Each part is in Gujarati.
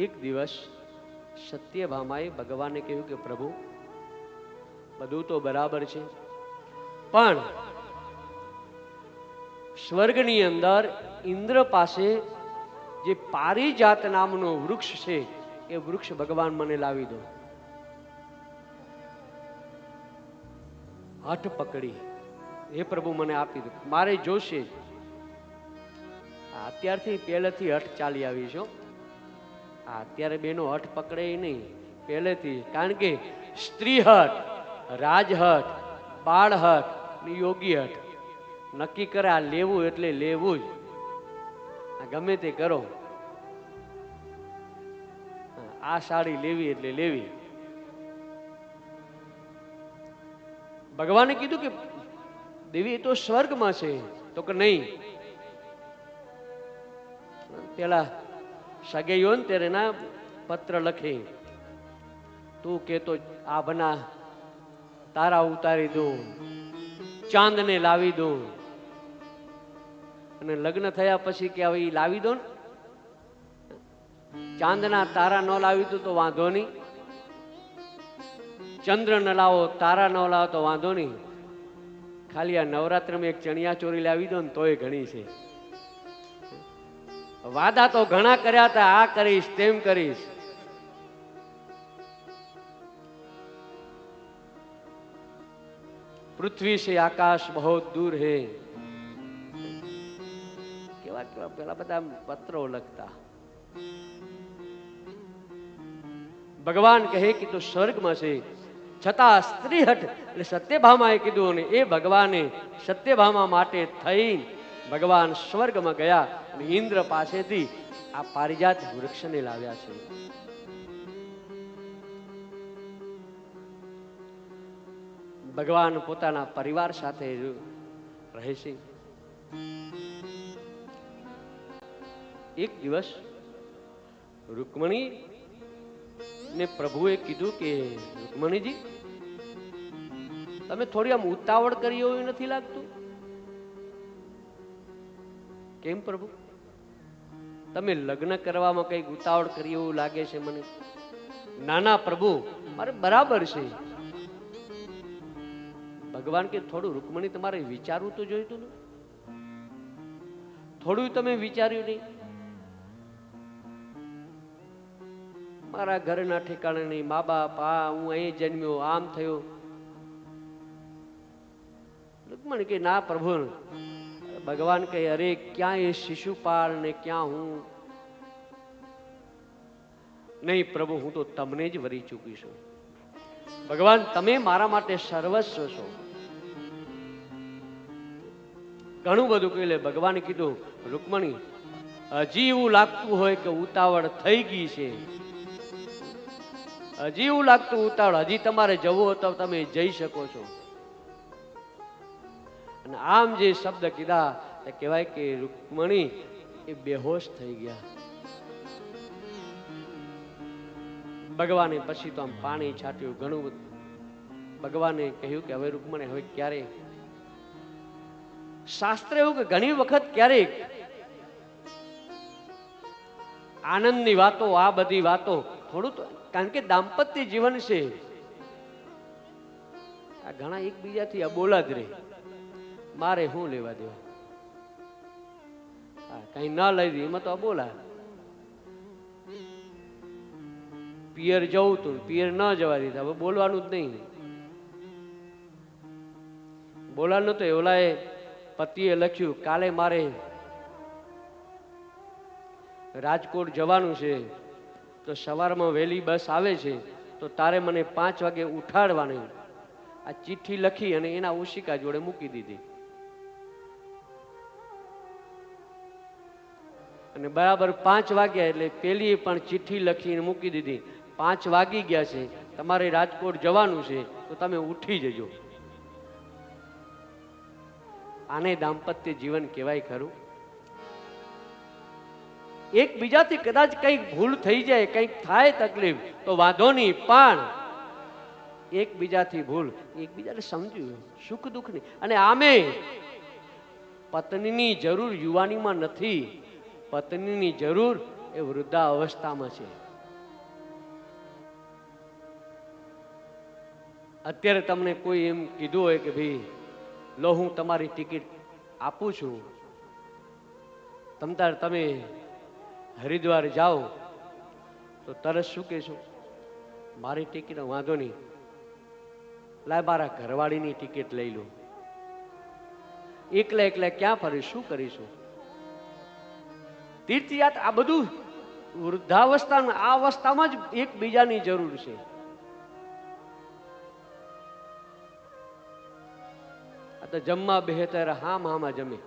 એક દિવસ સત્યભામાએ ભગવાનને કહ્યું કે પ્રભુ બધું તો બરાબર છે, પણ સ્વર્ગની અંદર ઇન્દ્ર પાસે જે પારિજાત નામનું વૃક્ષ છે એ વૃક્ષ ભગવાન મને લાવી દો. હઠ પકડી, હે પ્રભુ મને આપી દો, મારે જોશે. અત્યારથી પહેલેથી હઠ ચાલી આવી છો. અત્યારે બેનો હઠ પકડે નહીં, પહેલેથી. કારણ કે સ્ત્રી હઠ, રાજહઠ, બાળહઠ ને યોગી હઠ નક્કી કરે આ લેવું એટલે લેવું જ. ગમે તે કરો, આ સાડી લેવી એટલે લેવી. ભગવાને કીધું કે દેવી એ તો સ્વર્ગમાં છે. તો કે નહીં, પેલા સગાઈઓ ને ત્યારે ના પત્ર લખે, તું કેતો આભના તારા ઉતારી દઉં, ચાંદને લાવી દઉં. અને લગ્ન થયા પછી કે હવે લાવી દો ને, ચાંદના તારા ન લાવી દો તો વાંધો નહીં, ચંદ્ર ન લાવો, તારા ન લાવો તો વાંધો નહીં, ખાલી આ નવરાત્રમાં એક ચણિયા ચોરી લાવી દો ને તોય ઘણી છે. વાદા તો ઘણા કર્યા હતા, આ કરીશ તેમ કરીશ. પૃથ્વી से आकाश बहुत दूर है. કેવા કેવા પેલા બધા પત્રો લખતા. ભગવાન કહે કે તો સ્વર્ગમાં છે, છતાં સ્ત્રી હઠ એટલે સત્યભામાએ કીધું, અને એ ભગવાને સત્યભામા માટે થઈ ભગવાન સ્વર્ગમાં ગયા અને ઇન્દ્ર પાસેથી આ પારિજાત વૃક્ષને લાવ્યા છે. ભગવાન પોતાના પરિવાર સાથે રહે છે. એક દિવસ રૂકમણી ને પ્રભુએ કીધું કે રૂકમણીજી, તમે થોડી આમ ઉતાવળ કરી એવું નથી લાગતું? કેમ પ્રભુ, તમે લગ્ન કરવામાં કઈક ઉતાવળ કરી એવું લાગે છે મને. નાના પ્રભુ, મારે બરાબર છે. ભગવાન કે થોડું રૂકમણી તમારે વિચારવું તો જોઈતું ને, થોડું તમે વિચાર્યું નહીં. મારા ઘરના ઠેકાણે નહીં, મા બાપ, હું અહીં જન્મ્યો, આમ થયો. રૂકમણી કે ના પ્રભુ. ભગવાન કહે અરે ક્યાં એ શિશુપાલ ને ક્યાં હું. નહીં પ્રભુ, હું તો તમને જ વરી ચૂકી છું. ભગવાન તમે મારા માટે સર્વસ્વ છો. ઘણું બધું કહી લે. ભગવાને કીધું રૂકમણી, હજી એવું લાગતું હોય કે ઉતાવળ થઈ ગઈ છે, હજી એવું લાગતું ઉતાવળ, હજી તમારે જવું હોય તો તમે જઈ શકો છો. અને આમ જે શબ્દ કીધા એ કહેવાય કે રૂકમણી એ બેહોશ થઈ ગયા. ભગવાને પછી તો આમ પાણી છાટ્યું, ઘણું બધું. ભગવાને કહ્યું કે હવે રૂકમણી, હવે ક્યારે, શાસ્ત્ર એવું કે ઘણી વખત ક્યારેક આનંદની વાતો, આ બધી વાતો થોડું તો, કારણ કે દાંપત્ય જીવન છે, આ ઘણા એકબીજાથી અબોલા જ રહે. મારે શું લેવા દેવા, કઈ ના લઈ દે એમાં તો અબોલા. પિયર જવું તું, પિયર ન જવા દીધા, હવે બોલવાનું જ નહીં. બોલવાનું તો ઓલાએ પતિએ લખ્યું, કાલે મારે રાજકોટ જવાનું છે, તો સવારમાં વહેલી બસ આવે છે, તો તારે મને 5 વાગે ઉઠાડવાની. આ ચિઠ્ઠી લખી અને એના ઓશિકા જોડે મૂકી દીધી. અને બરાબર 5 વાગ્યા એટલે પેલી પણ ચિઠ્ઠી લખીને મૂકી દીધી. 5 વાગી ગયા છે, તમારે રાજકોટ જવાનું છે, તો તમે ઉઠી જજો. આને દાંપત્ય જીવન કહેવાય ખરું? એકબીજાથી કદાચ કંઈક ભૂલ થઈ જાય, કંઈક થાય તકલીફ તો વાંધો નહીં, પણ એકબીજાથી ભૂલ, એકબીજાને સમજ્યું, સુખ દુઃખની. અને આમે પત્નીની જરૂર યુવાનીમાં નથી, પત્નીની જરૂર એ વૃદ્ધા અવસ્થામાં છે. અત્યારે તમને કોઈ એમ કીધું હોય કે ભાઈ લો હું તમારી ટિકિટ આપું છું, તમે હરિદ્વાર જાઓ, તો તરત શું કહેશો? મારી ટિકિટ વાંધો નહીં, લાય મારા ઘરવાળીની ટિકિટ લઈ લો. એકલા એકલા ક્યાં ફરીશું, શું કરીશું? તીર્થયાત્રા આ બધું વૃદ્ધાવસ્થામાં, આ અવસ્થામાં જ એકબીજાની જરૂર છે. આ તો જમવા બેહે ત્યારે હામાં જમે,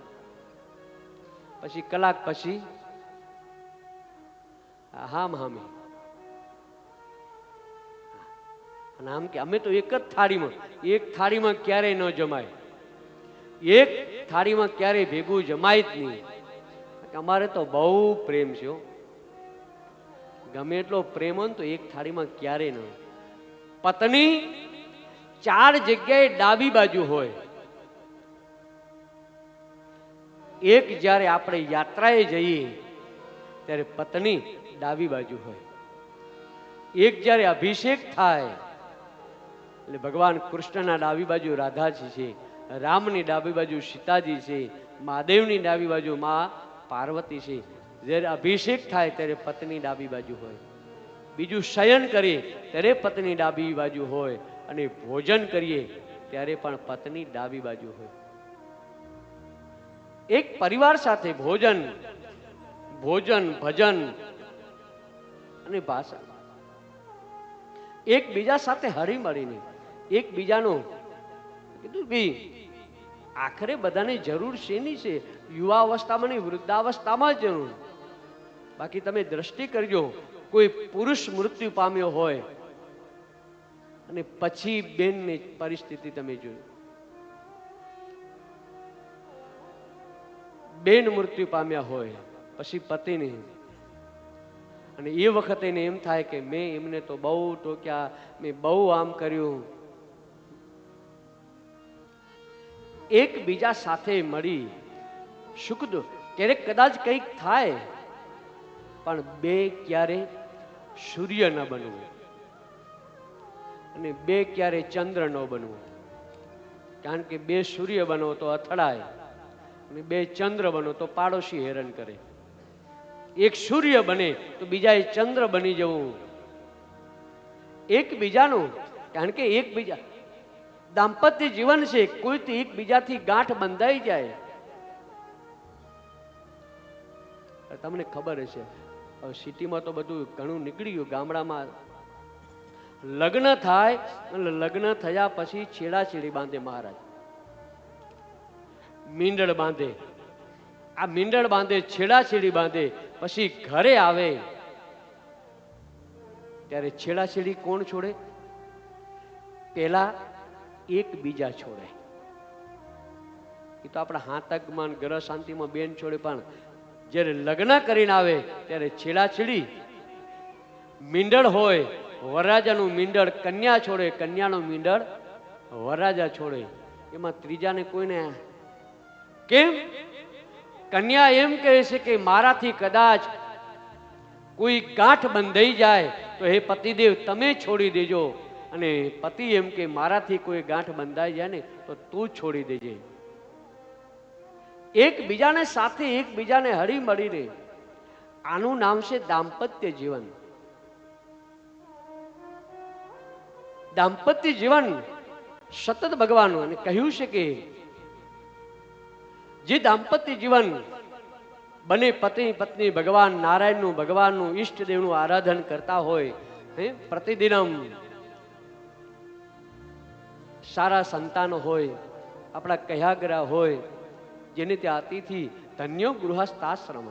પછી કલાક પછી હામે. અને આમ કે અમે તો એક જ થાળીમાં ક્યારેય ન જમાય, એક થાળીમાં ક્યારેય ભેગું જમાય જ નહીં. અમારે તો બહુ પ્રેમ છે. ગમે એટલો પ્રેમ હોય તો એક થાળીમાં ક્યારેય ન. પત્ની 4 જગ્યાએ ડાબી બાજુ હોય. એક જ્યારે આપણે યાત્રાએ જઈએ ત્યારે પત્ની ડાબી બાજુ હોય. એક જ્યારે અભિષેક થાય એટલે ભગવાન કૃષ્ણના ડાબી બાજુ રાધાજી છે, રામની ડાબી બાજુ સીતાજી છે, મહાદેવની ડાબી બાજુ માં પાર્વતી છે. જ્યારે અભિષેક થાય ત્યારે પત્ની ડાબી બાજુ હોય. બીજું શયન કરીએ ત્યારે પત્ની ડાબી બાજુ હોય, અને ભોજન કરીએ ત્યારે પણ પત્ની ડાબી બાજુ હોય. એક પરિવાર સાથે ભોજન, ભજન અને ભાષા, એકબીજા સાથે હળી મળીને એકબીજાનું કીધું ભાઈ આખરે બધાની જરૂર શેની છે? યુવા અવસ્થામાં નહીં, વૃદ્ધાવસ્થામાં જ જરૂર. બાકી તમે દ્રષ્ટિ કરજો, કોઈ પુરુષ મૃત્યુ પામ્યો હોય અને પછી બેનની પરિસ્થિતિ તમે જોયું. બેન મૃત્યુ પામ્યા હોય પછી પતિની, અને એ વખતે એને એમ થાય કે મેં એમને તો બહુ ટોક્યા, મેં બહુ આમ કર્યું. એકબીજા સાથે મળી સુખ દુઃખ, ક્યારેક કદાચ કંઈક થાય પણ બે ક્યારે સૂર્ય ન બનવું અને બે ક્યારે ચંદ્ર ન બનવું. કારણ કે બે સૂર્ય બનો તો અથડાય અને બે ચંદ્ર બનો તો પાડોશી હેરાન કરે. એક સૂર્ય બને તો બીજા એ ચંદ્ર બની જવું. એકબીજાનું, કારણ કે એકબીજા દાંપત્ય જીવન છે, કોઈથી એકબીજાથી ગાંઠ બંધાઈ જાય. તમને ખબર હશે, સિટીમાં તો બધું ઘણું નીકળી ગયું. ગામડામાં લગ્ન થાય અને લગ્ન થયા પછી છેડાછેડી બાંધે મહારાજ, મીંડળ બાંધે. આ મીંડળ બાંધે, છેડાછેડી બાંધે, પછી ઘરે આવે ત્યારે છેડાછેડી કોણ છોડે? પેલા એકબીજા છોડે. એ તો આપણા હાથકમાં ગ્રહ શાંતિમાં બેન છોડે, પણ જ્યારે લગ્ન કરીને આવે ત્યારે છેડાછેડી. મીંડળ હોય, વરરાજાનું મીંડળ કન્યા છોડે, કન્યાનું મીંડળ વરરાજા છોડે. એમાં ત્રીજાને કોઈને કેમ? કન્યા એમ કહે છે કે મારાથી કદાચ કોઈ ગાંઠ બંધાઈ જાય તો હે પતિદેવ તમે છોડી દેજો, અને પતિ એમ કે મારાથી કોઈ ગાંઠ બંધાઈ જાય ને તો તું છોડી દેજે. એકબીજાને સાથે એકબીજાને હળી મળીને, આનું નામ છે દાંપત્ય જીવન. દાંપત્ય જીવન સતત ભગવાનનું, અને કહ્યું છે કે જે દાંપત્ય જીવન બને પતિ પત્ની ભગવાન નારાયણનું, ભગવાનનું, ઈષ્ટદેવનું આરાધન કરતા હોય, પ્રતિદિનમ સારા સંતાન હોય, આપણા કયાગ્રા હોય, જેને ત્યાં અતિથિ ધન્યો ગૃહસ્થાશ્રમ.